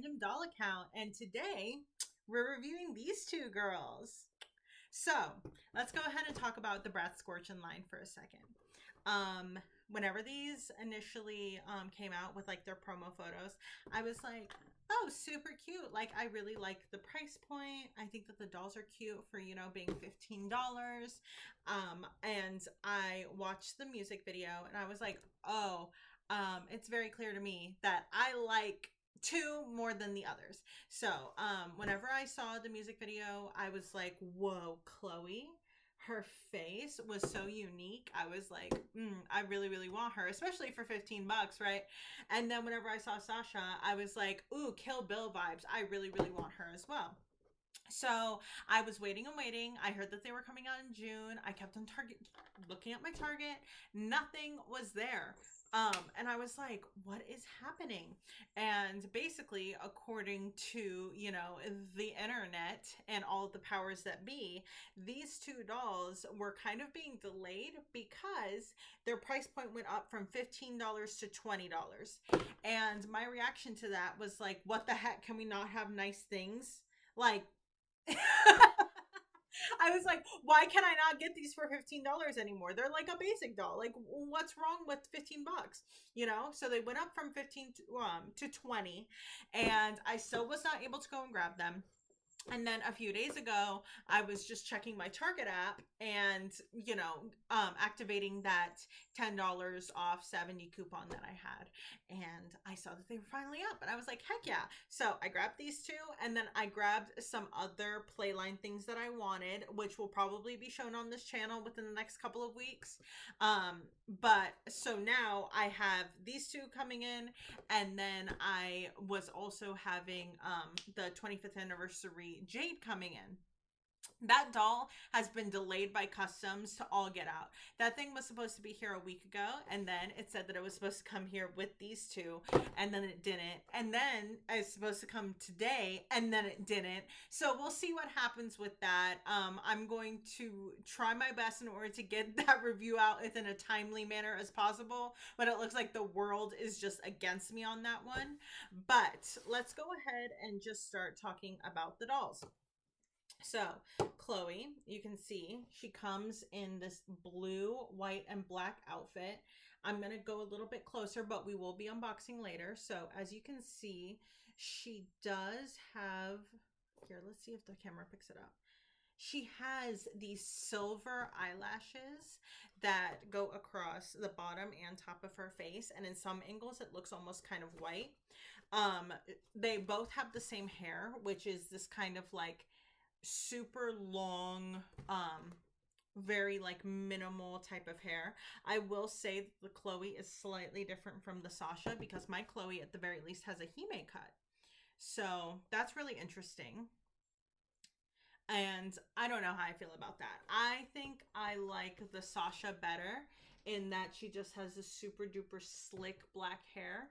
Random Doll Account, and today we're reviewing these two girls. So let's go ahead and talk about the Bratz Scorchin line for a second. Um, Whenever these initially came out with like their promo photos, I was like, oh, super cute. Like, I really like the price point. I think that the dolls are cute for, being $15. And I watched the music video and I was like, oh, it's very clear to me that I like two more than the others. So, whenever I saw the music video, I was like, whoa, Chloe. Her face was so unique. I was like, I really, really want her, especially for $15, right? And then whenever I saw Sasha, I was like, ooh, Kill Bill vibes. I really, really want her as well. So I was waiting and waiting. I heard that they were coming out in June. I kept on Target, looking at my Target. Nothing was there. And I was like, what is happening? And basically, according to, the internet and all the powers that be, these two dolls were kind of being delayed because their price point went up from $15 to $20. And my reaction to that was like, what the heck? Can we not have nice things? Like, I was like, why can I not get these for $15 anymore? They're like a basic doll. Like, what's wrong with $15? So they went up from 15 to 20, and I still was not able to go and grab them. And then a few days ago, I was just checking my Target app and, activating that $10 off 70 coupon that I had. And I saw that they were finally up. And I was like, heck yeah. So I grabbed these two. And then I grabbed some other Playline things that I wanted, which will probably be shown on this channel within the next couple of weeks. But so now I have these two coming in. And then I was also having the 25th anniversary Jade coming in. That doll has been delayed by customs to all get out. That thing was supposed to be here a week ago, and then it said that it was supposed to come here with these two, and then it didn't. And then it's supposed to come today, and then it didn't. So we'll see what happens with that. I'm going to try my best in order to get that review out within a timely manner as possible, but it looks like the world is just against me on that one. But let's go ahead and just start talking about the dolls. So Chloe, you can see she comes in this blue, white, and black outfit. I'm going to go a little bit closer, but we will be unboxing later. So as you can see, she does have, here, let's see if the camera picks it up. She has these silver eyelashes that go across the bottom and top of her face. And in some angles, it looks almost kind of white. They both have the same hair, which is this kind of like super long, very like minimal type of hair. I will say that the Chloe is slightly different from the Sasha because my Chloe at the very least has a hime cut. So that's really interesting. And I don't know how I feel about that. I think I like the Sasha better in that she just has this super duper slick black hair.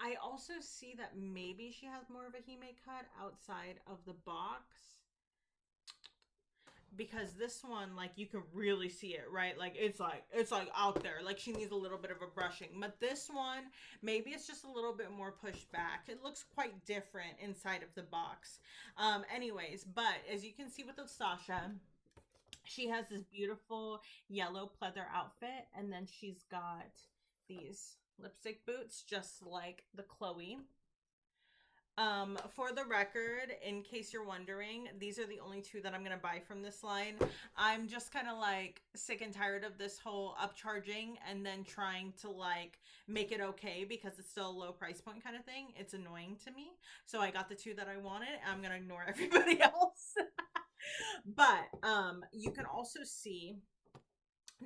I also see that maybe she has more of a hime cut outside of the box. Because this one, like, you can really see it, right? Like, it's like out there. Like, she needs a little bit of a brushing. But this one, maybe it's just a little bit more pushed back. It looks quite different inside of the box. Anyways, but as you can see with the Sasha, she has this beautiful yellow pleather outfit. And then she's got these lipstick boots, just like the Chloe. For the record, in case you're wondering, these are the only two that I'm going to buy from this line. I'm just kind of like sick and tired of this whole upcharging and then trying to like make it okay because it's still a low price point kind of thing. It's annoying to me. So I got the two that I wanted. And I'm going to ignore everybody else. But you can also see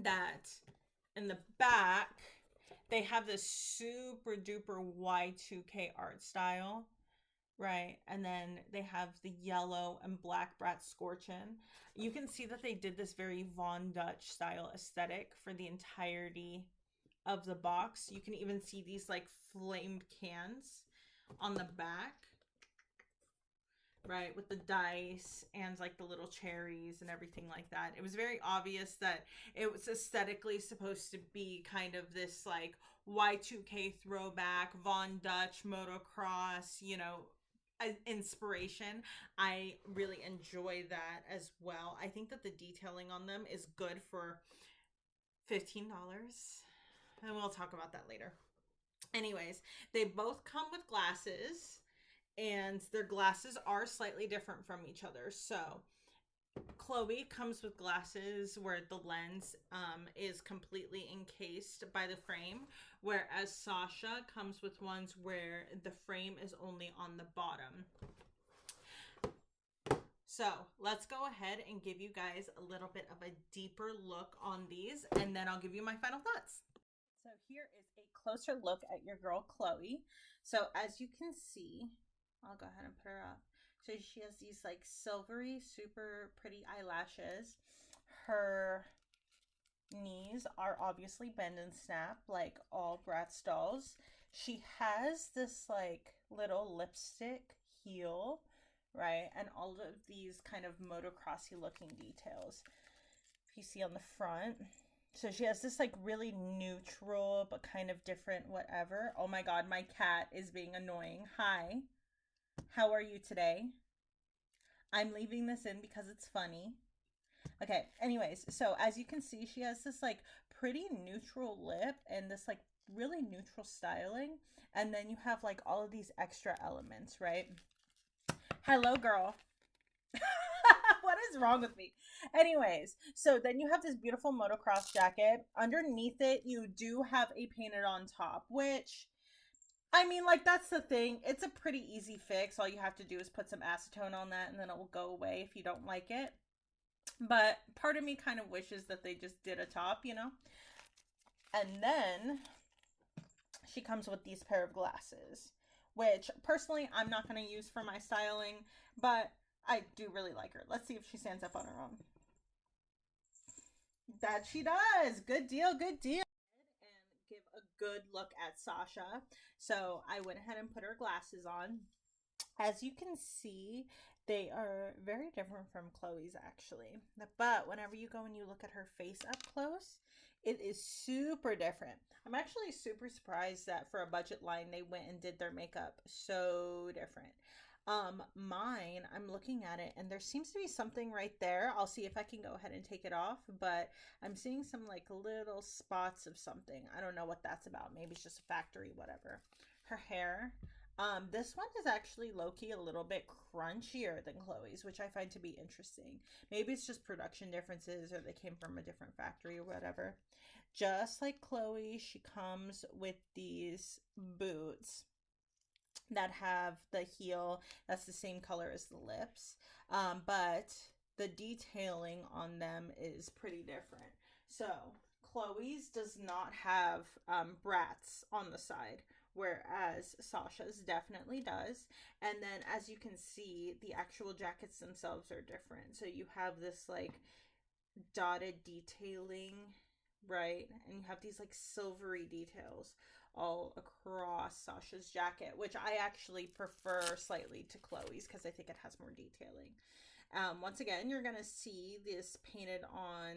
that in the back, they have this super duper Y2K art style, right? And then they have the yellow and black Bratz Scorchin. You can see that they did this very Von Dutch style aesthetic for the entirety of the box. You can even see these like flamed cans on the back. right, with the dice and like the little cherries and everything like that. It was very obvious that it was aesthetically supposed to be kind of this like Y2K throwback, Von Dutch motocross, inspiration. I really enjoy that as well. I think that the detailing on them is good for $15. And we'll talk about that later. Anyways, they both come with glasses, and their glasses are slightly different from each other. So, Chloe comes with glasses where the lens is completely encased by the frame, whereas Sasha comes with ones where the frame is only on the bottom. So let's go ahead and give you guys a little bit of a deeper look on these, and then I'll give you my final thoughts. So here is a closer look at your girl Chloe. So as you can see, I'll go ahead and put her up. So she has these like silvery, super pretty eyelashes. Her knees are obviously bend and snap like all Bratz dolls. She has this like little lipstick heel, right? And all of these kind of motocrossy looking details. If you see on the front. So she has this like really neutral but kind of different whatever. Oh my god, my cat is being annoying. Hi. How are you today? I'm leaving this in because it's funny. Okay, anyways, so as you can see, she has this like pretty neutral lip and this like really neutral styling. And then you have like all of these extra elements, right? Hello, girl. What is wrong with me? Anyways, so then you have this beautiful motocross jacket. Underneath it, you do have a painted on top, which, I mean, like, that's the thing. It's a pretty easy fix. All you have to do is put some acetone on that, and then it will go away if you don't like it. But part of me kind of wishes that they just did a top, And then she comes with these pair of glasses, which personally I'm not going to use for my styling, but I do really like her. Let's see if she stands up on her own. That she does. Good deal, good deal. And give a good look at Sasha. So I went ahead and put her glasses on. As you can see, they are very different from Chloe's actually. But whenever you go and you look at her face up close, it is super different. I'm actually super surprised that for a budget line, they went and did their makeup so different. Mine, I'm looking at it and there seems to be something right there. I'll see if I can go ahead and take it off, but I'm seeing some like little spots of something. I don't know what that's about. Maybe it's just a factory, whatever. Her hair. This one is actually low-key a little bit crunchier than Chloe's, which I find to be interesting. Maybe it's just production differences or they came from a different factory or whatever. Just like Chloe, she comes with these boots that have the heel that's the same color as the lips, but the detailing on them is pretty different. So Chloe's does not have Bratz on the side, whereas Sasha's definitely does. And then as you can see, the actual jackets themselves are different. So you have this like dotted detailing, right? And you have these like silvery details all across Sasha's jacket, which I actually prefer slightly to Chloe's because I think it has more detailing. Once again, you're going to see this painted on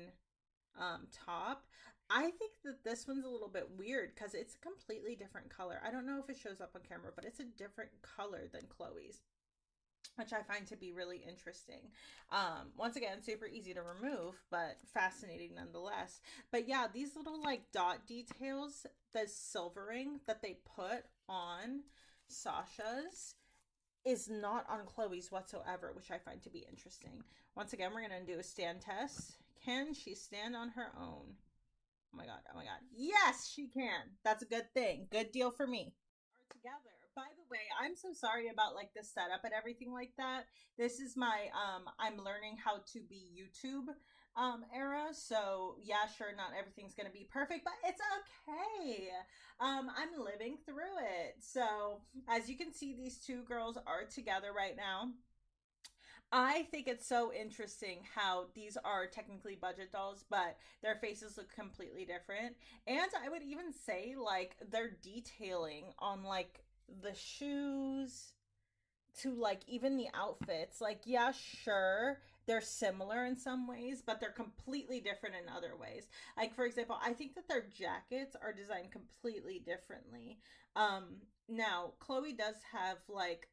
top. I think that this one's a little bit weird because it's a completely different color. I don't know if it shows up on camera, but it's a different color than Chloe's, which I find to be really interesting. Once again, super easy to remove, but fascinating nonetheless. But yeah, these little like dot details, the silvering that they put on Sasha's is not on Chloe's whatsoever, which I find to be interesting. Once again, we're going to do a stand test. Can she stand on her own? Oh my god, oh my god. Yes, she can. That's a good thing. Good deal for me. Are together. By the way, I'm so sorry about like the setup and everything like that. This is my I'm learning how to be YouTube era. So yeah, sure, not everything's gonna be perfect, but it's okay. I'm living through it. So as you can see, these two girls are together right now. I think it's so interesting how these are technically budget dolls, but their faces look completely different. And I would even say like their detailing on like the shoes, to like even the outfits. Like, yeah, sure, they're similar in some ways, but they're completely different in other ways. Like, for example, I think that their jackets are designed completely differently. Now Chloe does have like,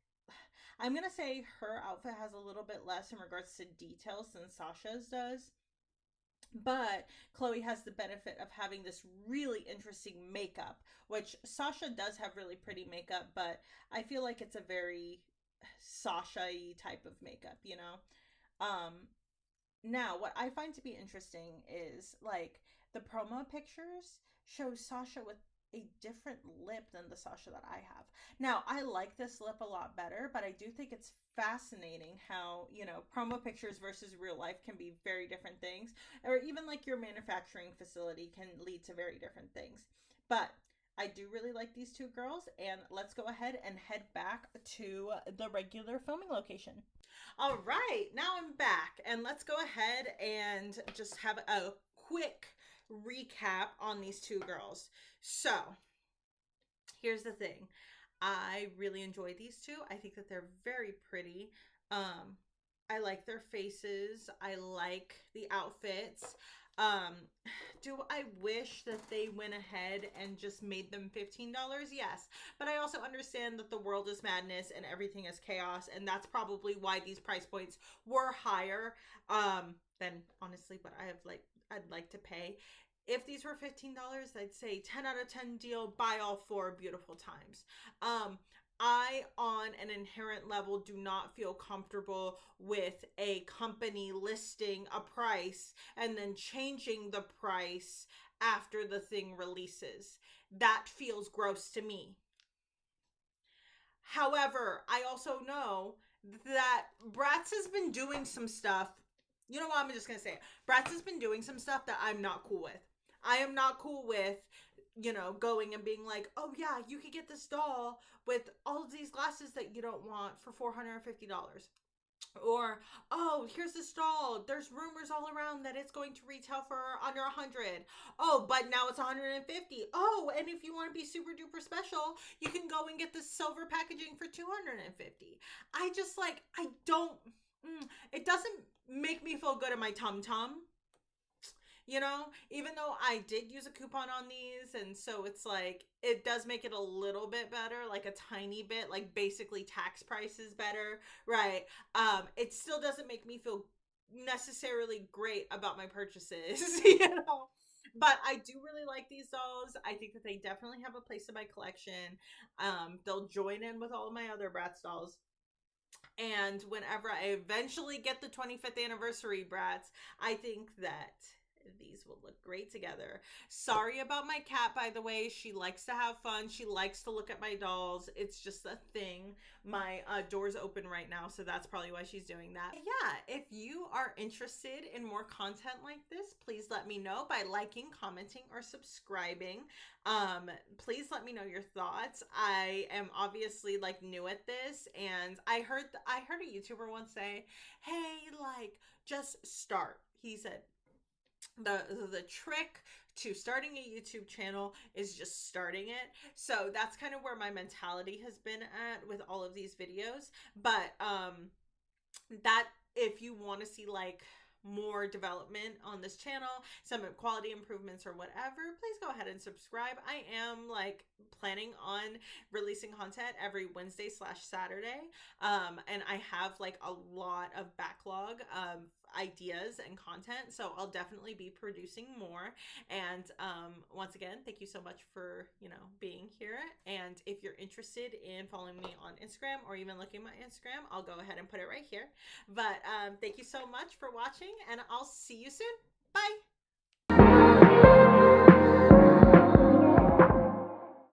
I'm gonna say her outfit has a little bit less in regards to details than Sasha's does. But Chloe has the benefit of having this really interesting makeup, which Sasha does have really pretty makeup, but I feel like it's a very Sasha-y type of makeup, you know? Um, Now, what I find to be interesting is like the promo pictures show Sasha with a different lip than the Sasha that I have. Now, I like this lip a lot better, but I do think it's fascinating how, you know, promo pictures versus real life can be very different things, or even like your manufacturing facility can lead to very different things. But I do really like these two girls, and let's go ahead and head back to the regular filming location. All right, now I'm back, and let's go ahead and just have a quick recap on these two girls. So, here's the thing. I really enjoy these two. I think that they're very pretty. Um, I like their faces. I like the outfits. Um, do I wish that they went ahead and just made them $15? Yes. But I also understand that the world is madness and everything is chaos, and that's probably why these price points were higher than honestly what I'd like to pay. If these were $15, I'd say 10 out of 10 deal, buy all four beautiful times. I, on an inherent level, do not feel comfortable with a company listing a price and then changing the price after the thing releases. That feels gross to me. However, I also know that Bratz has been doing some stuff. You know what? I'm just going to say it. Bratz has been doing some stuff that I'm not cool with. I am not cool with, you know, going and being like, oh yeah, you could get this doll with all of these glasses that you don't want for $450. Or, oh, here's this doll. There's rumors all around that it's going to retail for under 100. Oh, but now it's 150. Oh, and if you want to be super duper special, you can go and get the silver packaging for 250. I just like, I don't, it doesn't make me feel good in my tum tum, you know, even though I did use a coupon on these, and so it's like it does make it a little bit better, like a tiny bit, like basically tax price is better, right? It still doesn't make me feel necessarily great about my purchases, you know. But I do really like these dolls. I think that they definitely have a place in my collection. They'll join in with all of my other Bratz dolls. And whenever I eventually get the 25th anniversary Bratz, I think that these will look great together. Sorry about my cat, by the way. She likes to have fun. She likes to look at my dolls. It's just a thing. My door's open right now, so that's probably why she's doing that. Yeah, if you are interested in more content like this, please let me know by liking, commenting, or subscribing. Please let me know your thoughts. I am obviously like new at this, and I heard a YouTuber once say, "Hey, like just start." He said, the trick to starting a YouTube channel is just starting it. So that's kind of where my mentality has been at with all of these videos. But that if you want to see like more development on this channel, some quality improvements or whatever, please go ahead and subscribe. I am like planning on releasing content every Wednesday / Saturday. And I have like a lot of backlog ideas and content, so I'll definitely be producing more. And once again, thank you so much for, you know, being here. And if you're interested in following me on Instagram or even looking at my Instagram, I'll go ahead and put it right here. But thank you so much for watching, and I'll see you soon. Bye.